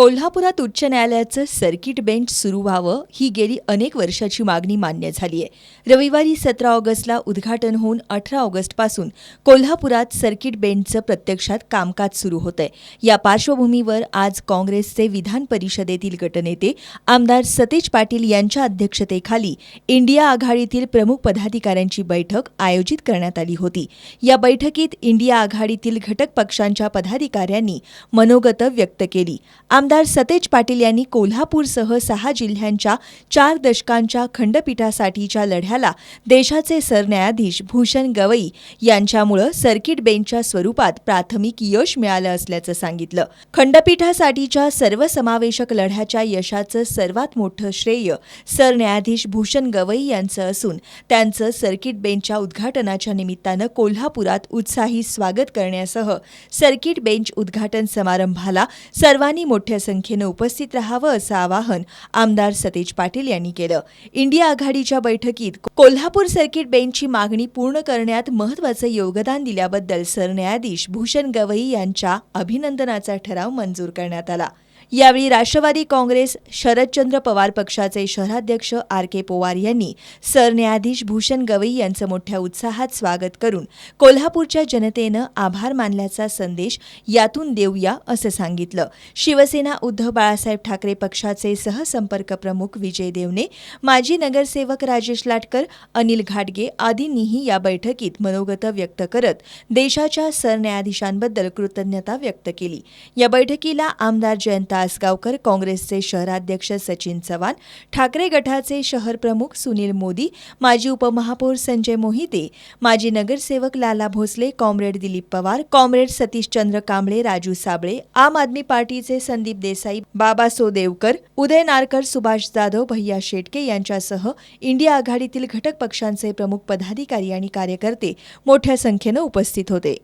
कोल्हापुरात उच्च न्यायालयाचं सर्किट बेंच सुरू व्हावं ही गेली अनेक वर्षाची मागणी मान्य झाली आहे. रविवारी 17 ऑगस्टला उद्घाटन होऊन 18 ऑगस्टपासून कोल्हापुरात सर्किट बेंचचं प्रत्यक्षात कामकाज सुरू होतंय. या पार्श्वभूमीवर आज काँग्रेसचे विधान परिषदेतील गटनेते आमदार सतेज पाटील यांच्या अध्यक्षतेखाली इंडिया आघाडीतील प्रमुख पदाधिकाऱ्यांची बैठक आयोजित करण्यात आली होती. या बैठकीत इंडिया आघाडीतील घटक पक्षांच्या पदाधिकाऱ्यांनी मनोगत व्यक्त केली. आमदार सतेज पाटील यांनी कोल्हापूरसह 6 जिल्ह्यांच्या 4 दशकांच्या खंडपीठासाठीच्या लढ्याला देशाचे सरन्यायाधीश भूषण गवई यांच्यामुळे सर्किट बेंचच्या स्वरूपात प्राथमिक यश मिळालं असल्याचं सांगितलं. खंडपीठासाठीच्या सर्वसमावेशक लढ्याच्या यशाचं सर्वात मोठं श्रेय सरन्यायाधीश भूषण गवई यांचं असून त्यांचं सर्किट बेंचच्या उद्घाटनाच्या निमित्तानं कोल्हापुरात उत्साही स्वागत करण्यासह सर्किट बेंच उद्घाटन समारंभाला सर्वांनी मोठ्या संख्येनं उपस्थित राहावं असं आवाहन आमदार सतेज पाटील यांनी केलं. इंडिया आघाडीच्या बैठकीत कोल्हापूर सर्किट बेंचची मागणी पूर्ण करण्यात महत्त्वाचं योगदान दिल्याबद्दल सरन्यायाधीश भूषण गवई यांच्या अभिनंदनाचा ठराव मंजूर करण्यात आला. यावेळी राष्ट्रवादी काँग्रेस शरदचंद्र पवार पक्षाचे शहराध्यक्ष आर.के. पवार यांनी सरन्यायाधीश भूषण गवई यांचं मोठ्या उत्साहात स्वागत करून कोल्हापूरच्या जनतेनं आभार मानल्याचा संदेश यातून देऊया असं सांगितलं. शिवसेना उद्धव बाळासाहेब ठाकरे पक्षाचे सहसंपर्क प्रमुख विजय देवणे, माजी नगरसेवक राजेश लाटकर, अनिल घाटगे आदींनीही या बैठकीत मनोगत व्यक्त करत देशाच्या सरन्यायाधीशांबद्दल कृतज्ञता व्यक्त केली. या बैठकीला आमदार जयंत आसगावकर, काँग्रेसचे शहराध्यक्ष सचिन चव्हाण, ठाकरे गटाचे शहर प्रमुख सुनील मोदी, माजी उपमहापौर संजय मोहिते, माजी नगरसेवक लाला भोसले, कॉम्रेड दिलीप पवार, कॉम्रेड सतीशचंद्र कांबळे, राजू साबळे, आम आदमी पार्टीचे संदीप देसाई, बाबा सोदेवकर, उदय नारकर, सुभाष जाधव, भैया शेटके यांच्यासह इंडिया आघाडीतील घटक पक्षांचे प्रमुख पदाधिकारी आणि कार्यकर्ते मोठ्या संख्येनं उपस्थित होते.